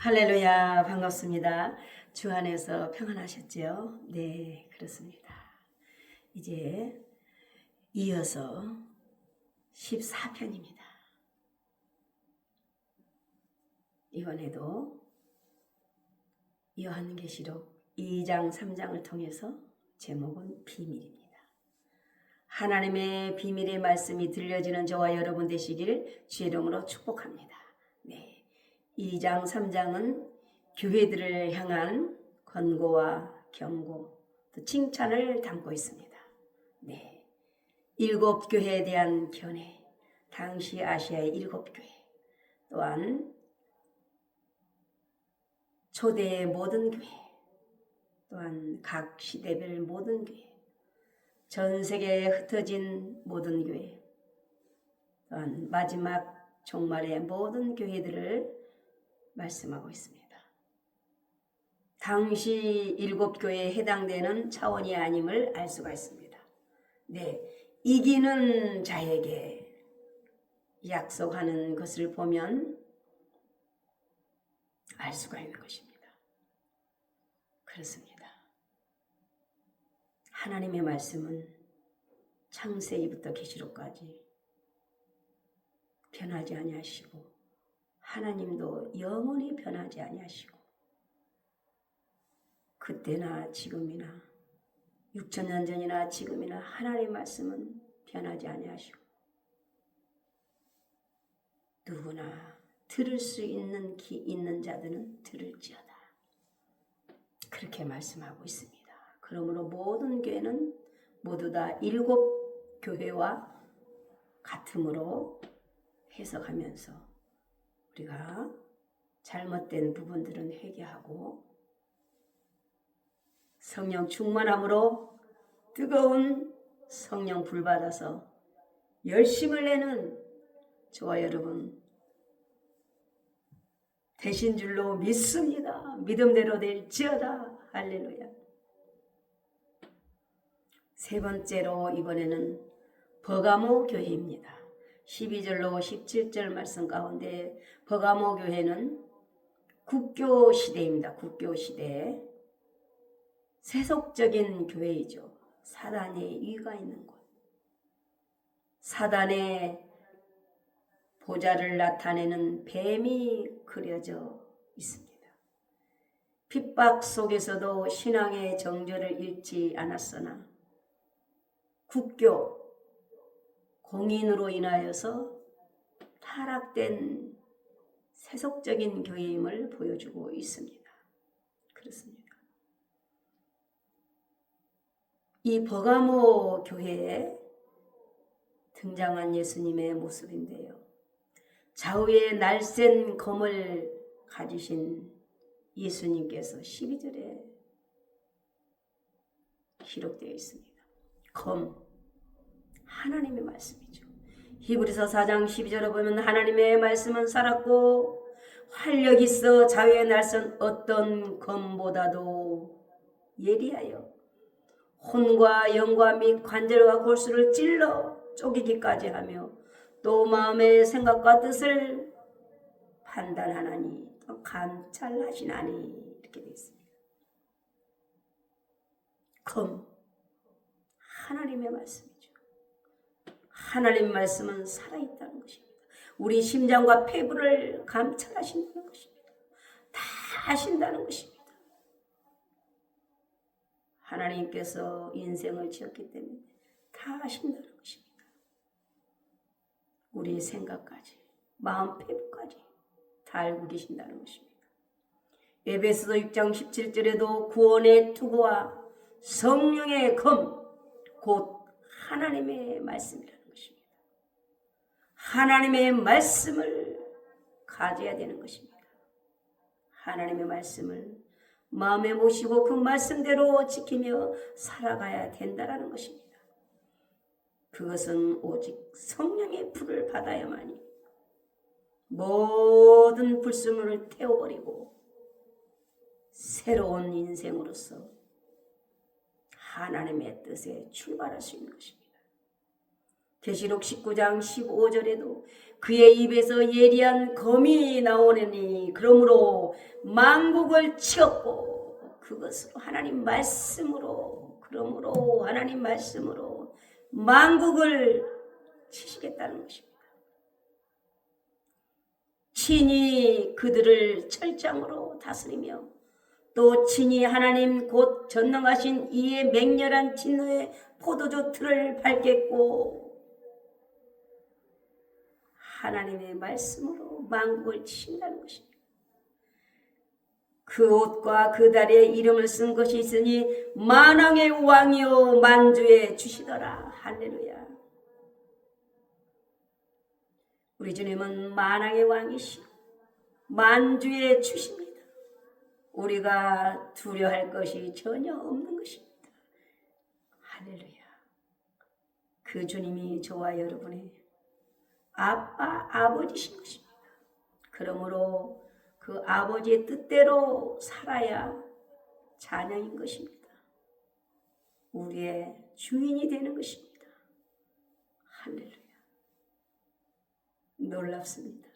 할렐루야, 반갑습니다. 주 안에서 평안하셨죠? 네, 그렇습니다. 이제 이어서 14편입니다. 이번에도 요한계시록 2장, 3장을 통해서 제목은 비밀입니다. 하나님의 비밀의 말씀이 들려지는 저와 여러분 되시길 주의 이름으로 축복합니다. 네, 2장, 3장은 교회들을 향한 권고와 경고, 또 칭찬을 담고 있습니다. 네, 7교회에 대한 견해, 당시 아시아의 7교회, 또한 초대의 모든 교회, 또한 각 시대별 모든 교회, 전 세계에 흩어진 모든 교회, 또한 마지막 종말의 모든 교회들을 말씀하고 있습니다. 당시 7교회에 해당되는 차원이 아님을 알 수가 있습니다. 네, 이기는 자에게 약속하는 것을 보면 알 수가 있는 것입니다. 그렇습니다. 하나님의 말씀은 창세기부터 계시록까지 변하지 아니하시고 하나님도 영원히 변하지 아니하시고 그때나 지금이나 6천년 전이나 지금이나 하나님의 말씀은 변하지 아니하시고 누구나 들을 수 있는 귀 있는 자들은 들을지어다. 그렇게 말씀하고 있습니다. 그러므로 모든 교회는 모두 다 7교회와 같음으로 해석하면서 우리가 잘못된 부분들은 회개하고 성령 충만함으로 뜨거운 성령 불 받아서 열심을 내는 저와 여러분 되신 줄로 믿습니다. 믿음대로 될지어다. 할렐루야. 세 번째로 이번에는 버가모 교회입니다. 12절로 17절 말씀 가운데 버가모 교회는 국교 시대입니다. 국교 시대. 세속적인 교회이죠. 사단의 위가 있는 곳. 사단의 보좌를 나타내는 뱀이 그려져 있습니다. 핍박 속에서도 신앙의 정절을 잃지 않았으나 국교, 공인으로 인하여서 타락된 세속적인 교회임을 보여주고 있습니다. 그렇습니다. 이 버가모 교회에 등장한 예수님의 모습인데요. 좌우에 날쌘 검을 가지신 예수님께서 12절에 기록되어 있습니다. 검, 하나님의 말씀이죠. 히브리서 4장 12절에 보면 하나님의 말씀은 살았고 활력 있어 좌우에 날선 어떤 검보다도 예리하여 혼과 영과 및 관절과 골수를 찔러 쪼개기까지 하며 또 마음의 생각과 뜻을 판단하나니 또 감찰하시나니 이렇게 되어 있습니다. 검, 하나님의 말씀이죠. 하나님 말씀은 살아있다는 것입니다. 우리 심장과 폐부를 감찰하신다는 것입니다. 다 아신다는 것입니다. 하나님께서 인생을 지었기 때문에 다 아신다는 것입니다. 우리 생각까지, 마음 폐부까지 다 알고 계신다는 것입니다. 에베소서 6장 17절에도 구원의 투구와 성령의 검, 곧 하나님의 말씀이라는 것입니다. 하나님의 말씀을 가져야 되는 것입니다. 하나님의 말씀을 마음에 모시고 그 말씀대로 지키며 살아가야 된다는 것입니다. 그것은 오직 성령의 불을 받아야만이 모든 불순물을 태워버리고 새로운 인생으로서 하나님의 뜻에 출발할 수 있는 것입니다. 계시록 19장 15절에도 그의 입에서 예리한 검이 나오느니 그러므로 만국을 치었고 그것으로 하나님 말씀으로 그러므로 하나님 말씀으로 만국을 치시겠다는 것입니다. 친히 그들을 철장으로 다스리며 또 친히 하나님 곧 전능하신 이의 맹렬한 진노의 포도주 틀을 밟겠고 하나님의 말씀으로 만국을 치신다는 것입니다. 그 옷과 그 달에 이름을 쓴 것이 있으니 만왕의 왕이요 만주의 주시더라. 할렐루야. 우리 주님은 만왕의 왕이시오 만주의 주십니다. 우리가 두려워할 것이 전혀 없는 것입니다. 할렐루야. 그 주님이 저와 여러분의 아빠, 아버지신 것입니다. 그러므로 그 아버지의 뜻대로 살아야 자녀인 것입니다. 우리의 주인이 되는 것입니다. 할렐루야. 놀랍습니다.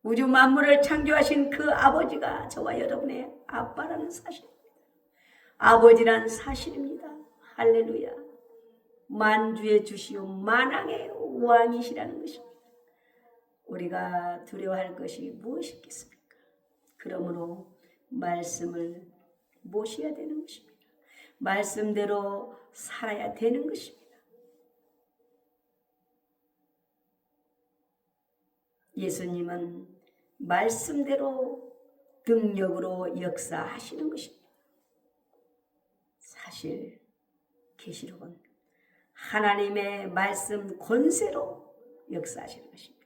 우주 만물을 창조하신 그 아버지가 저와 여러분의 아빠라는 사실입니다. 아버지란 사실입니다. 할렐루야. 만주의 주시오 만왕의 왕이시라는 것입니다. 우리가 두려워할 것이 무엇이겠습니까? 그러므로 말씀을 모셔야 되는 것입니다. 말씀대로 살아야 되는 것입니다. 예수님은 말씀대로 능력으로 역사하시는 것입니다. 사실 계시록은 하나님의 말씀 권세로 역사하시는 것입니다.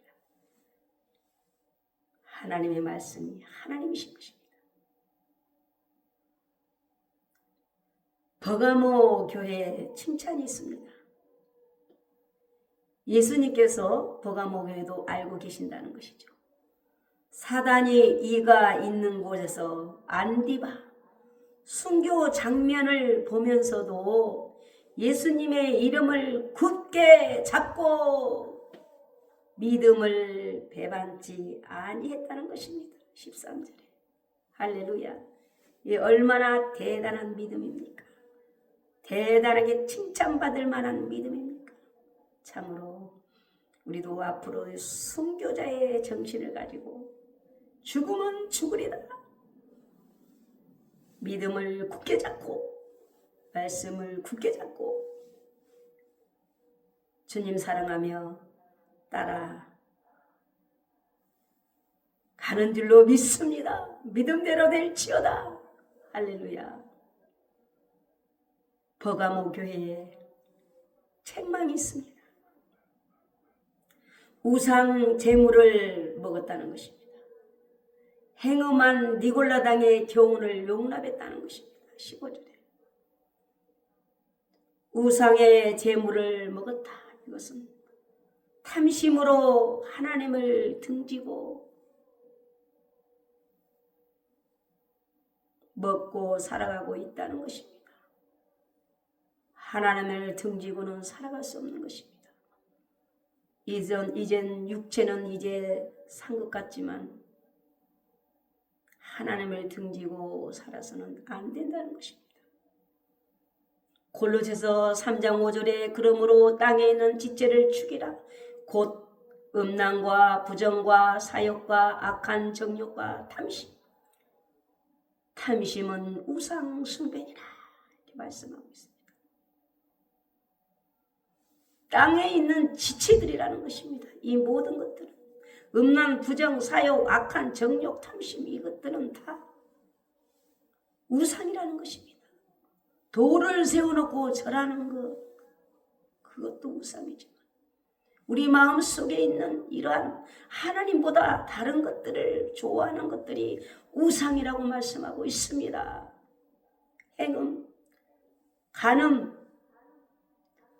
하나님의 말씀이 하나님이신 것입니다. 버가모 교회에 칭찬이 있습니다. 예수님께서 버가모 교회도 알고 계신다는 것이죠. 사단이 이가 있는 곳에서 안디바 순교 장면을 보면서도 예수님의 이름을 굳게 잡고 믿음을 배반치 아니했다는 것입니다. 13절에 할렐루야. 이 얼마나 대단한 믿음입니까? 대단하게 칭찬받을 만한 믿음입니까? 참으로 우리도 앞으로 순교자의 정신을 가지고 죽으면 죽으리다. 믿음을 굳게 잡고 말씀을 굳게 잡고 주님 사랑하며 따라 가는 줄로 믿습니다. 믿음대로 될지어다. 할렐루야. 버가모 교회에 책망이 있습니다. 우상 제물을 먹었다는 것입니다. 행음한 니골라당의 교훈을 용납했다는 것입니다. 15절에 우상의 제물을 먹었다. 이것은 탐심으로 하나님을 등지고 먹고 살아가고 있다는 것입니다. 하나님을 등지고는 살아갈 수 없는 것입니다. 이젠 육체는 이제 산 것 같지만 하나님을 등지고 살아서는 안 된다는 것입니다. 골로새서 3장 5절에 그러므로 땅에 있는 지체를 죽이라. 곧 음란과 부정과 사욕과 악한 정욕과 탐심. 탐심은 우상 숭배니라. 이렇게 말씀하고 있습니다. 땅에 있는 지체들이라는 것입니다. 이 모든 것들은 음란, 부정, 사욕, 악한 정욕, 탐심 이것들은 다 우상이라는 것입니다. 돌을 세워놓고 절하는 것 그것도 우상이지만 우리 마음속에 있는 이러한 하나님보다 다른 것들을 좋아하는 것들이 우상이라고 말씀하고 있습니다. 행음, 간음,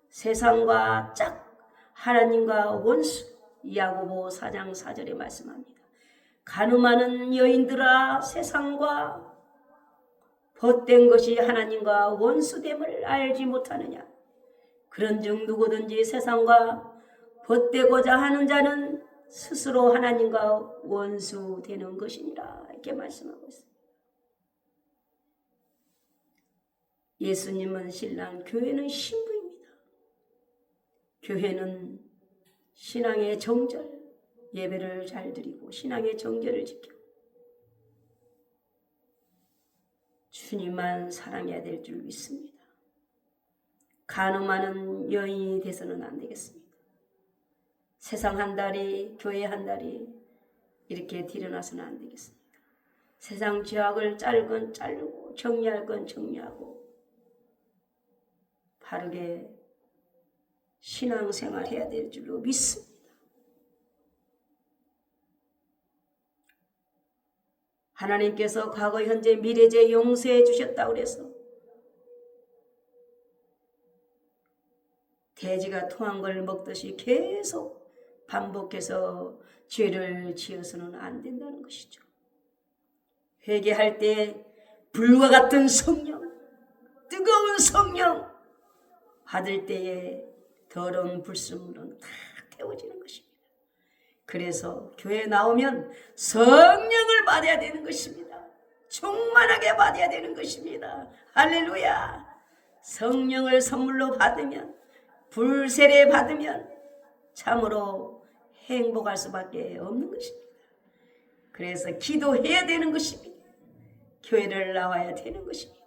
세상과 짝, 하나님과 원수. 야고보 4장 4절에 말씀합니다. 간음하는 여인들아 세상과 벗된 것이 하나님과 원수됨을 알지 못하느냐. 그런즉 누구든지 세상과 벗되고자 하는 자는 스스로 하나님과 원수되는 것이니라. 이렇게 말씀하고 있습니다. 예수님은 신랑, 교회는 신부입니다. 교회는 신앙의 정절, 예배를 잘 드리고 신앙의 정절을 지켜 주님만 사랑해야 될 줄 믿습니다. 간음하는 여인이 돼서는 안 되겠습니다. 세상 한 다리, 교회 한 다리 이렇게 들여놔서는 안 되겠습니다. 세상 죄악을 자를 건 자르고 정리할 건 정리하고 바르게 신앙생활 해야 될 줄로 믿습니다. 하나님께서 과거, 현재, 미래제 용서해 주셨다고 그래서 돼지가 토한 걸 먹듯이 계속 반복해서 죄를 지어서는 안 된다는 것이죠. 회개할 때 불과 같은 성령, 뜨거운 성령 받을 때에 더러운 불순물은 다 태워지는 것입니다. 그래서 교회에 나오면 성령을 받아야 되는 것입니다. 충만하게 받아야 되는 것입니다. 할렐루야. 성령을 선물로 받으면, 불세례 받으면 참으로 행복할 수밖에 없는 것입니다. 그래서 기도해야 되는 것입니다. 교회를 나와야 되는 것입니다.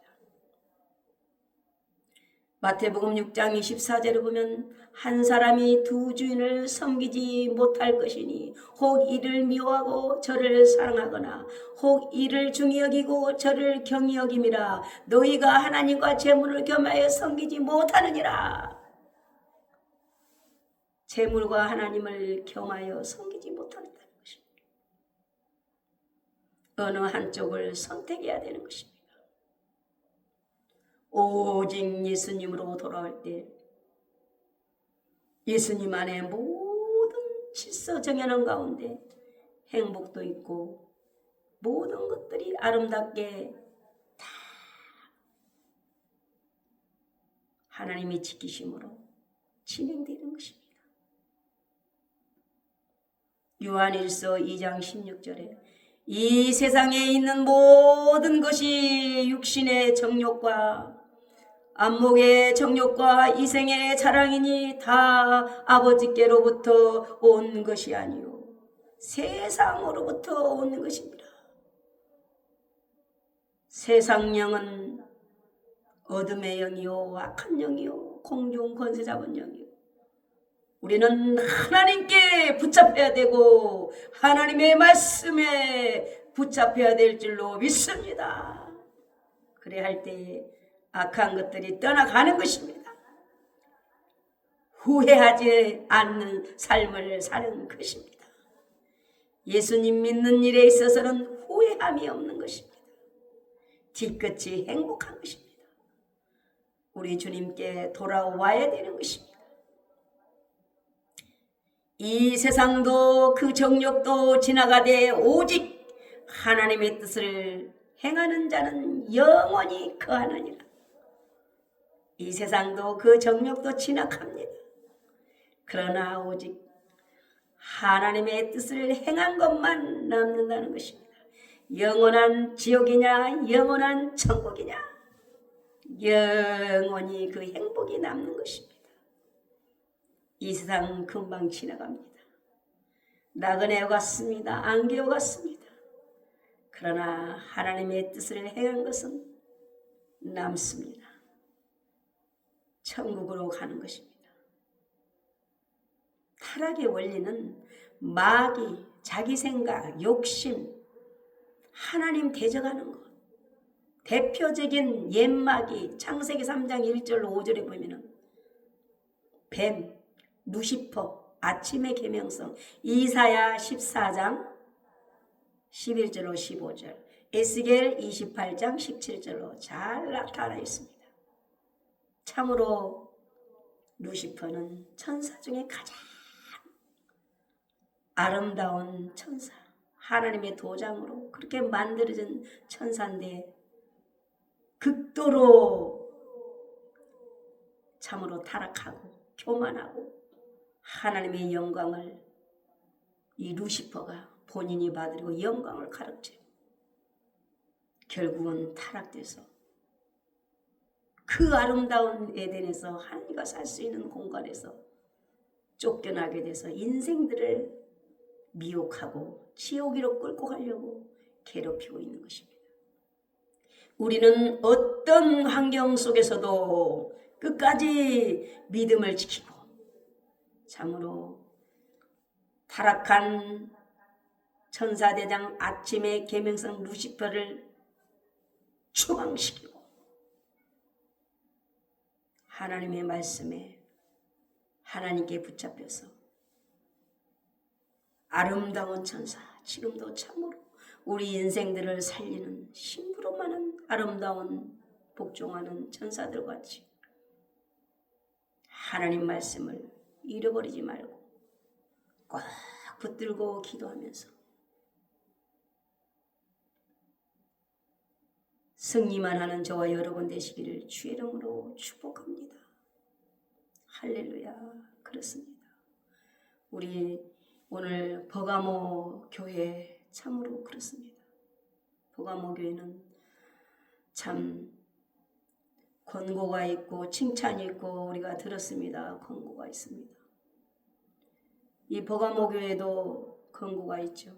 마태복음 6장 24절을 보면 한 사람이 두 주인을 섬기지 못할 것이니 혹 이를 미워하고 저를 사랑하거나 혹 이를 중히 여기고 저를 경히 여김이라. 너희가 하나님과 재물을 겸하여 섬기지 못하느니라. 재물과 하나님을 겸하여 섬기지 못한다는 것입니다. 어느 한쪽을 선택해야 되는 것입니다. 오직 예수님으로 돌아올 때 예수님 안에 모든 질서 정연한 가운데 행복도 있고 모든 것들이 아름답게 다 하나님이 지키심으로 진행되는 것입니다. 요한일서 2장 16절에 이 세상에 있는 모든 것이 육신의 정욕과 안목의 정욕과 이생의 자랑이니 다 아버지께로부터 온 것이 아니요 세상으로부터 온 것입니다. 세상 영은 어둠의 영이요 악한 영이요 공중 권세 잡은 영이요. 우리는 하나님께 붙잡혀야 되고 하나님의 말씀에 붙잡혀야 될 줄로 믿습니다. 그래 할 때에 악한 것들이 떠나가는 것입니다. 후회하지 않는 삶을 사는 것입니다. 예수님 믿는 일에 있어서는 후회함이 없는 것입니다. 뒤끝이 행복한 것입니다. 우리 주님께 돌아와야 되는 것입니다. 이 세상도 그 정욕도 지나가되 오직 하나님의 뜻을 행하는 자는 영원히 거하느니라. 이 세상도 그 정욕도 지나갑니다. 그러나 오직 하나님의 뜻을 행한 것만 남는다는 것입니다. 영원한 지옥이냐 영원한 천국이냐 영원히 그 행복이 남는 것입니다. 이 세상 금방 지나갑니다. 나그네와 같습니다. 안개와 같습니다. 그러나 하나님의 뜻을 행한 것은 남습니다. 천국으로 가는 것입니다. 타락의 원리는 마귀, 자기 생각, 욕심, 하나님 대적하는 것. 대표적인 옛마귀 창세기 3장 1절 5절에 보면은 뱀, 루시퍼, 아침의 계명성, 이사야 14장 11절로 15절, 에스겔 28장 17절로 잘 나타나 있습니다. 참으로 루시퍼는 천사 중에 가장 아름다운 천사, 하나님의 도장으로 그렇게 만들어진 천사인데 극도로 참으로 타락하고 교만하고 하나님의 영광을 이 루시퍼가 본인이 받으려고 영광을 가르쳐 결국은 타락돼서 그 아름다운 에덴에서 하나님과 살 수 있는 공간에서 쫓겨나게 돼서 인생들을 미혹하고 지옥으로 끌고 가려고 괴롭히고 있는 것입니다. 우리는 어떤 환경 속에서도 끝까지 믿음을 지키고 참으로 타락한 천사대장 아침의 계명성 루시퍼를 추방시키고 하나님의 말씀에 하나님께 붙잡혀서 아름다운 천사, 지금도 참으로 우리 인생들을 살리는 심부름 많은 아름다운 복종하는 천사들 같이 하나님 말씀을 잃어버리지 말고 꼭 붙들고 기도하면서 승리만 하는 저와 여러분 되시기를 주의 이름으로 축복합니다. 할렐루야. 그렇습니다. 우리 오늘 버가모 교회 참으로 그렇습니다. 버가모 교회는 참 권고가 있고 칭찬이 있고 우리가 들었습니다. 권고가 있습니다. 이 버가모 교회도 권고가 있죠.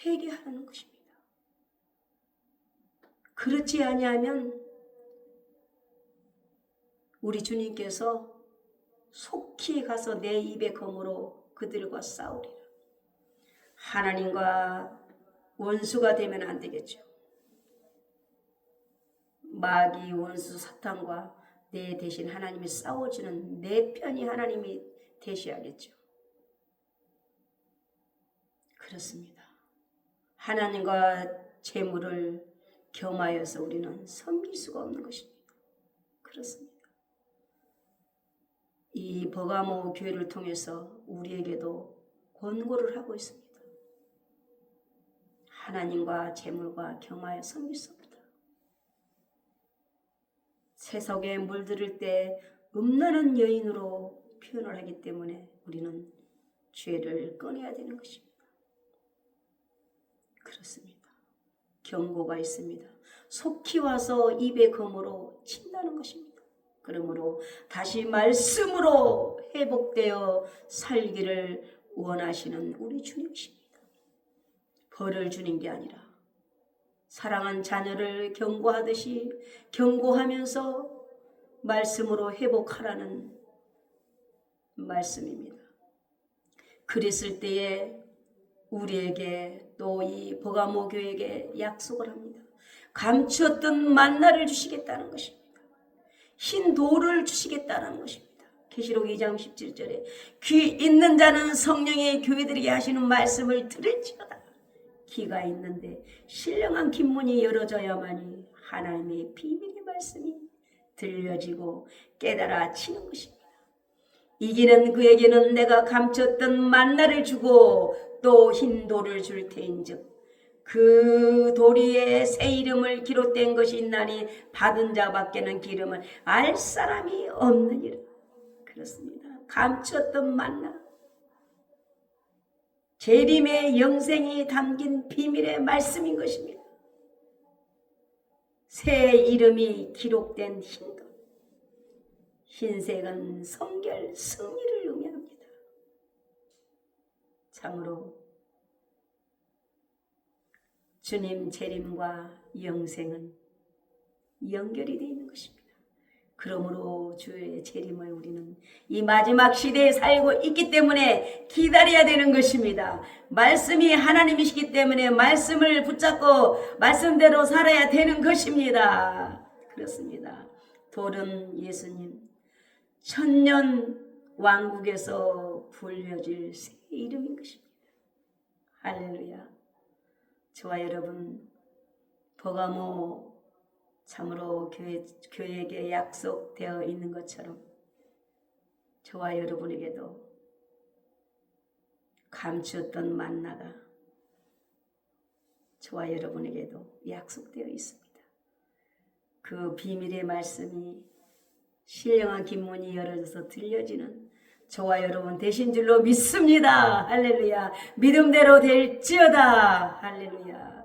회개하라는 것입니다. 그렇지 아니하면 우리 주님께서 속히 가서 내 입의 검으로 그들과 싸우리라. 하나님과 원수가 되면 안 되겠죠. 마귀 원수 사탄과 내 대신 하나님이 싸워주는 내 편이 하나님이 되셔야겠죠. 그렇습니다. 하나님과 재물을 겸하여서 우리는 섬길 수가 없는 것입니다. 그렇습니다. 이 버가모 교회를 통해서 우리에게도 권고를 하고 있습니다. 하나님과 재물과 겸하여 섬길 수 없다. 세속에 물들을 때 음란한 여인으로 표현을 하기 때문에 우리는 죄를 꺼내야 되는 것입니다. 그렇습니다. 경고가 있습니다. 속히 와서 입의 검으로 친다는 것입니다. 그러므로 다시 말씀으로 회복되어 살기를 원하시는 우리 주님이십니다. 벌을 주는 게 아니라 사랑한 자녀를 경고하듯이 경고하면서 말씀으로 회복하라는 말씀입니다. 그랬을 때에 우리에게 또 이 버가모 교회에게 약속을 합니다. 감추었던 만나를 주시겠다는 것입니다. 흰 돌을 주시겠다는 것입니다. 계시록 2장 17절에 귀 있는 자는 성령의 교회들에게 하시는 말씀을 들을지어다. 귀가 있는데 신령한 귓문이 열어져야만이 하나님의 비밀의 말씀이 들려지고 깨달아지는 것입니다. 이기는 그에게는 내가 감췄던 만나를 주고 또 흰 돌을 줄 테인즉 그 도리에 새 이름을 기록된 것이 있나니 받은 자밖에는 그 이름을 알 사람이 없느니라. 그렇습니다. 감췄던 만나, 재림의 영생이 담긴 비밀의 말씀인 것입니다. 새 이름이 기록된 흰 돌, 흰색은 성결, 승리를 의미합니다. 참으로 주님 재림과 영생은 연결이 되어 있는 것입니다. 그러므로 주의 재림을 우리는 이 마지막 시대에 살고 있기 때문에 기다려야 되는 것입니다. 말씀이 하나님이시기 때문에 말씀을 붙잡고 말씀대로 살아야 되는 것입니다. 그렇습니다. 돌은 예수님 천년 왕국에서 불려질 새 이름인 것입니다. 할렐루야. 저와 여러분 버가모 참으로 교회에게 약속되어 있는 것처럼 저와 여러분에게도 감추었던 만나가 저와 여러분에게도 약속되어 있습니다. 그 비밀의 말씀이 신령한 김문이 열어져서 들려지는 저와 여러분 되신 줄로 믿습니다. 할렐루야. 믿음대로 될지어다. 할렐루야.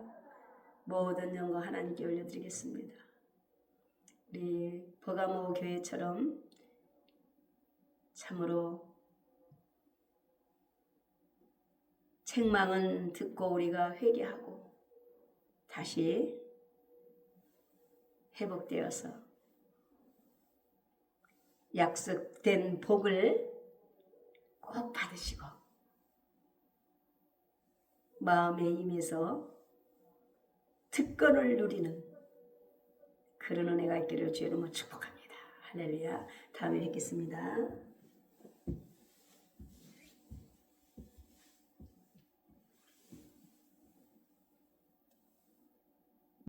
모든 영광 하나님께 올려드리겠습니다. 우리 버가모 교회처럼 참으로 책망은 듣고 우리가 회개하고 다시 회복되어서 약속된 복을 꼭 받으시고 마음에 임해서 특권을 누리는 그런 은혜가 있기를 주의 이름으로 축복합니다. 할렐루야. 다음에 뵙겠습니다.